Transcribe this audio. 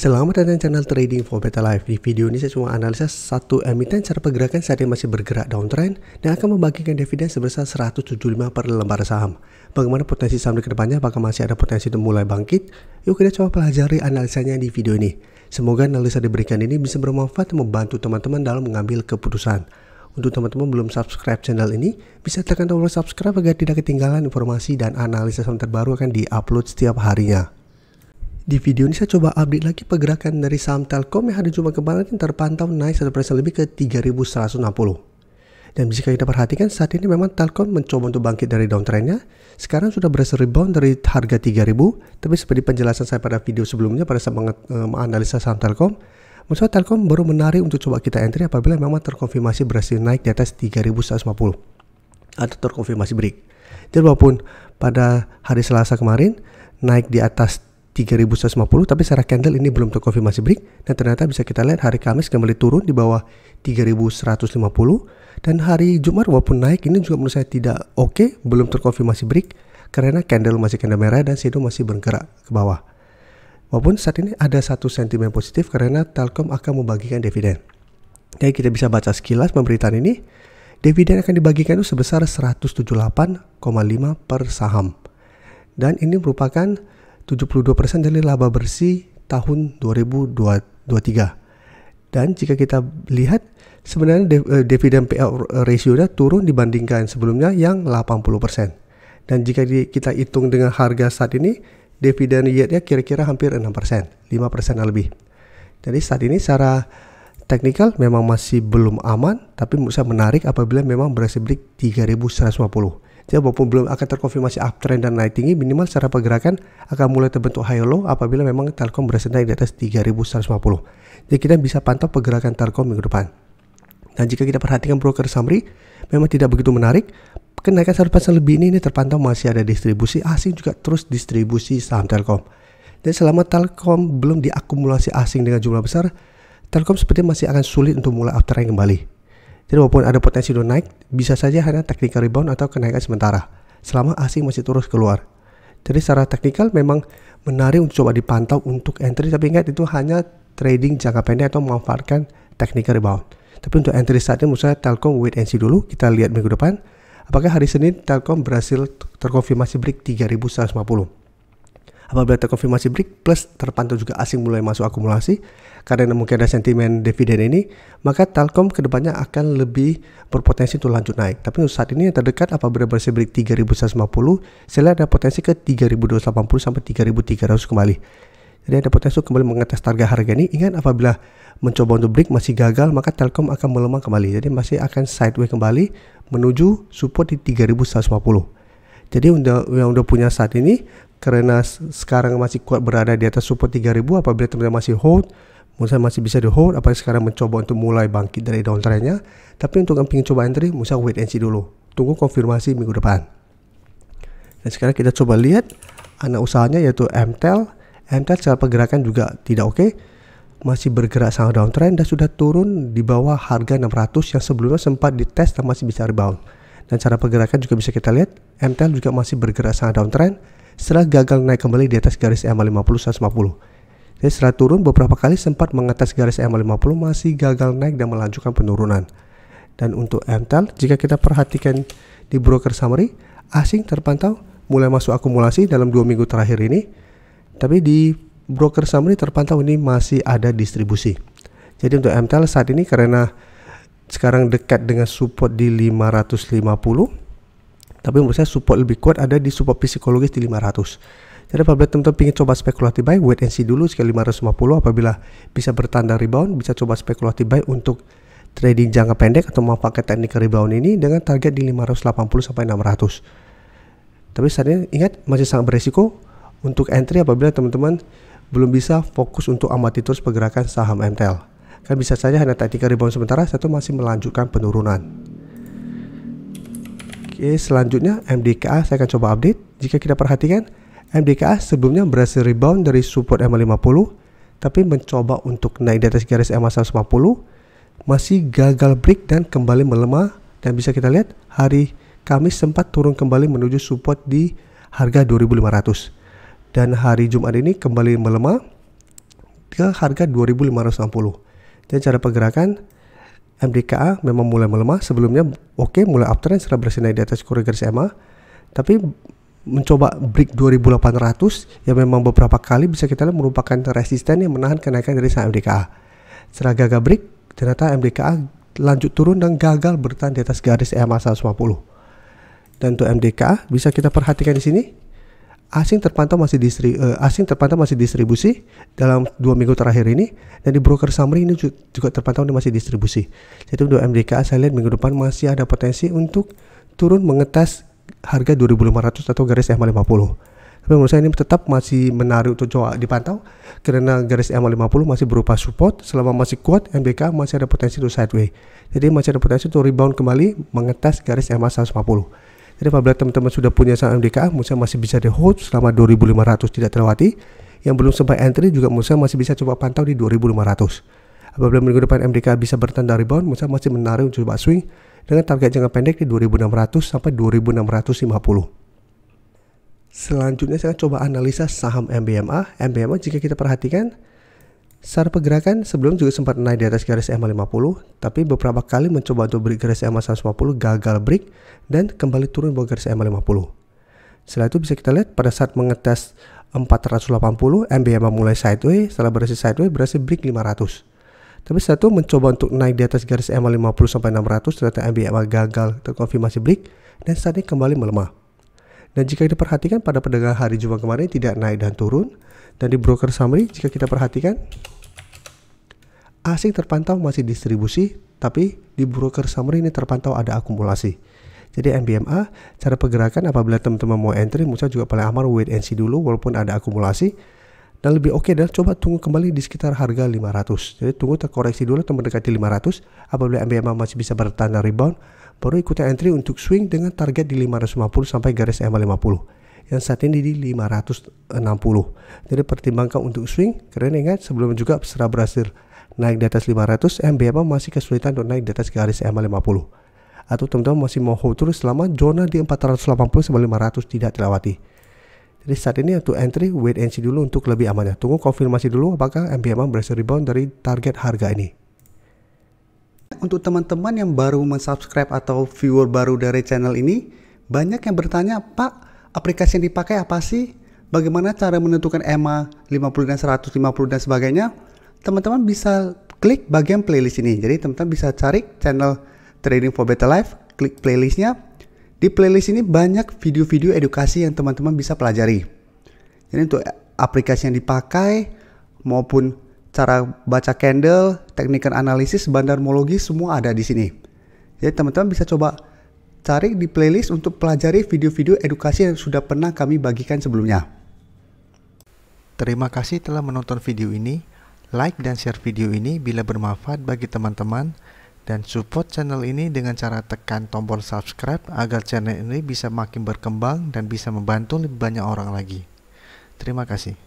Selamat datang di channel Trading for Better Life. Di video ini saya cuma analisa satu emiten cara pergerakan saat ini masih bergerak downtrend dan akan membagikan dividen sebesar 175 per lembar saham. Bagaimana potensi saham di kedepannya, apakah masih ada potensi untuk mulai bangkit? Yuk kita coba pelajari analisanya di video ini. Semoga analisa diberikan ini bisa bermanfaat dan membantu teman-teman dalam mengambil keputusan. Untuk teman-teman belum subscribe channel ini, bisa tekan tombol subscribe agar tidak ketinggalan informasi dan analisa saham terbaru akan diupload setiap harinya. Di video ini saya coba update lagi pergerakan dari saham Telkom yang hari Jumat kemarin terpantau naik 1% lebih ke 3.160. Dan jika kita perhatikan saat ini memang Telkom mencoba untuk bangkit dari downtrendnya. Sekarang sudah berhasil rebound dari harga 3.000. Tapi seperti penjelasan saya pada video sebelumnya pada saat menganalisa saham Telkom, maksudnya Telkom baru menarik untuk coba kita entry apabila memang terkonfirmasi berhasil naik di atas 3.150 atau terkonfirmasi break. Jadi walaupun pada hari Selasa kemarin naik di atas 3.150, tapi secara candle ini belum terkonfirmasi break, dan ternyata bisa kita lihat hari Kamis kembali turun di bawah 3.150, dan hari Jumat walaupun naik ini juga menurut saya tidak oke, belum terkonfirmasi break karena candle masih candle merah dan shadow masih bergerak ke bawah. Walaupun saat ini ada satu sentimen positif karena Telkom akan membagikan dividen. Jadi kita bisa baca sekilas pemberitaan ini, dividen akan dibagikan itu sebesar 178,5 per saham, dan ini merupakan 72% dari laba bersih tahun 2023. Dan jika kita lihat sebenarnya dividen payout ratio-nya turun dibandingkan sebelumnya yang 80%. Dan jika kita hitung dengan harga saat ini, dividen yield-nya kira-kira hampir 6%, 5% lebih. Jadi saat ini secara teknikal memang masih belum aman, tapi menurut saya menarik apabila memang berhasil break 3.150. Jadi walaupun belum akan terkonfirmasi uptrend dan naik tinggi, minimal secara pergerakan akan mulai terbentuk high low apabila memang Telkom berhasil naik di atas 3.150. Jadi kita bisa pantau pergerakan Telkom minggu depan. Dan jika kita perhatikan broker summary, memang tidak begitu menarik. Kenaikan 1% lebih ini terpantau masih ada distribusi asing, juga terus distribusi saham Telkom. Dan selama Telkom belum diakumulasi asing dengan jumlah besar, Telkom sepertinya masih akan sulit untuk mulai uptrend kembali. Jadi walaupun ada potensi untuk naik, bisa saja hanya technical rebound atau kenaikan sementara selama asing masih terus keluar. Jadi secara teknikal memang menarik untuk coba dipantau untuk entry, tapi ingat itu hanya trading jangka pendek atau memanfaatkan technical rebound. Tapi untuk entry saat ini menurut saya Telkom wait and see dulu, kita lihat minggu depan apakah hari Senin Telkom berhasil terkonfirmasi break 3.150. Apabila terkonfirmasi break plus terpantau juga asing mulai masuk akumulasi karena mungkin ada sentimen dividen ini, maka Telkom kedepannya akan lebih berpotensi untuk lanjut naik. Tapi untuk saat ini yang terdekat apabila berhasil break 3.150, saya lihat ada potensi ke 3.280 sampai 3.300 kembali. Jadi ada potensi kembali mengetes target harga ini. Ingat apabila mencoba untuk break masih gagal, maka Telkom akan melemah kembali. Jadi masih akan sideways kembali menuju support di 3.150. Jadi yang udah punya saat ini, karena sekarang masih kuat berada di atas support 3.000, apabila teman-teman masih hold, menurut saya masih bisa di hold, apalagi sekarang mencoba untuk mulai bangkit dari downtrendnya. Tapi untuk yang ingin coba entry, menurut saya wait and see dulu, tunggu konfirmasi minggu depan. Dan sekarang kita coba lihat anak usahanya yaitu MTEL. MTEL secara pergerakan juga tidak oke, masih bergerak sangat downtrend dan sudah turun di bawah harga 600 yang sebelumnya sempat dites dan masih bisa rebound. Dan cara pergerakan juga bisa kita lihat, MTEL juga masih bergerak sangat downtrend setelah gagal naik kembali di atas garis EMA 50 150. Jadi setelah turun beberapa kali sempat mengatas garis EMA 50, masih gagal naik dan melanjutkan penurunan. Dan untuk MTEL, jika kita perhatikan di broker summary, asing terpantau mulai masuk akumulasi dalam 2 minggu terakhir ini. Tapi di broker summary terpantau ini masih ada distribusi. Jadi untuk MTEL saat ini karena sekarang dekat dengan support di 550, tapi menurut saya support lebih kuat ada di support psikologis di 500. Jadi apabila teman-teman ingin coba spekulatif buy, wait and see dulu sekali 550. Apabila bisa bertanda rebound, bisa coba spekulatif buy untuk trading jangka pendek atau memanfaatkan teknik rebound ini dengan target di 580 sampai 600. Tapi saat ini ingat masih sangat beresiko untuk entry apabila teman-teman belum bisa fokus untuk amati terus pergerakan saham MTEL. Kan bisa saja hanya technical rebound sementara, satu masih melanjutkan penurunan. Oke, selanjutnya MDKA saya akan coba update. Jika kita perhatikan, MDKA sebelumnya berhasil rebound dari support EMA 50, tapi mencoba untuk naik di atas garis EMA 150, masih gagal break dan kembali melemah. Dan bisa kita lihat hari Kamis sempat turun kembali menuju support di harga 2.500. Dan hari Jumat ini kembali melemah ke harga 2560. Dan cara pergerakan MDKA memang mulai melemah. Sebelumnya mulai uptrend setelah berhasil naik di atas korea garis EMA, tapi mencoba break 2800 yang memang beberapa kali bisa kita lihat merupakan resisten yang menahan kenaikan dari saham MDKA. Setelah gagal break, ternyata MDKA lanjut turun dan gagal bertahan di atas garis EMA 150. Dan untuk MDKA bisa kita perhatikan di sini, asing terpantau masih distribusi dalam 2 minggu terakhir ini, dan di broker summary ini juga terpantau masih distribusi. Jadi untuk MDKA saya lihat minggu depan masih ada potensi untuk turun mengetes harga 2500 atau garis EMA 50. Tapi menurut saya ini tetap masih menarik untuk coba dipantau karena garis EMA 50 masih berupa support. Selama masih kuat, MDKA masih ada potensi untuk sideways. Jadi masih ada potensi untuk rebound kembali mengetes garis EMA 150. Jadi apabila teman-teman sudah punya saham MDKA, menurut saya masih bisa di hold selama 2500 tidak terlewati. Yang belum sempat entry juga menurut saya masih bisa coba pantau di 2500. Apabila minggu depan MDKA bisa bertanda rebound, menurut saya masih menarik untuk coba swing dengan target jangka pendek di 2600 sampai 2650. Selanjutnya saya coba analisa saham MBMA. MBMA jika kita perhatikan, secara pergerakan sebelum juga sempat naik di atas garis EMA 50, tapi beberapa kali mencoba untuk break garis EMA 150, gagal break dan kembali turun bawah garis EMA 50. Setelah itu bisa kita lihat pada saat mengetes 480, MBMA mulai sideways. Setelah berhasil sideways, berhasil break 500. Tapi setelah itu mencoba untuk naik di atas garis EMA 50 sampai 600, ternyata MBMA gagal terkonfirmasi break dan saat ini kembali melemah. Dan jika kita perhatikan pada perdagangan hari Jumat kemarin tidak naik dan turun. Dan di broker summary jika kita perhatikan, asing terpantau masih distribusi, tapi di broker summary ini terpantau ada akumulasi. Jadi MBMA cara pergerakan apabila teman-teman mau entry, menurut saya juga paling aman wait and see dulu walaupun ada akumulasi. Dan lebih oke adalah coba tunggu kembali di sekitar harga 500. Jadi tunggu terkoreksi dulu atau mendekati 500. Apabila MBMA masih bisa bertahan rebound, baru ikuti entry untuk swing dengan target di 550 sampai garis EMA 50. Yang saat ini di 560. Jadi pertimbangkan untuk swing, karena ingat sebelum juga setelah berhasil naik di atas 500, MBMA masih kesulitan untuk naik di atas garis EMA 50. Atau teman-teman masih mau hold terus selama zona di 480 sampai 500 tidak terlewati. Jadi saat ini untuk entry wait and see dulu untuk lebih aman ya. Tunggu konfirmasi dulu apakah MBMA berhasil rebound dari target harga ini. Untuk teman-teman yang baru mensubscribe atau viewer baru dari channel ini, banyak yang bertanya, Pak, aplikasi yang dipakai apa sih? Bagaimana cara menentukan EMA 50 dan 150 dan sebagainya? Teman-teman bisa klik bagian playlist ini. Jadi teman-teman bisa cari channel Trading for Better Life, klik playlistnya. Di playlist ini banyak video-video edukasi yang teman-teman bisa pelajari. Jadi untuk aplikasi yang dipakai maupun cara baca candle, teknik analisis, bandarmologi semua ada di sini. Jadi teman-teman bisa coba cari di playlist untuk pelajari video-video edukasi yang sudah pernah kami bagikan sebelumnya. Terima kasih telah menonton video ini. Like dan share video ini bila bermanfaat bagi teman-teman. Dan support channel ini dengan cara tekan tombol subscribe agar channel ini bisa makin berkembang dan bisa membantu lebih banyak orang lagi. Terima kasih.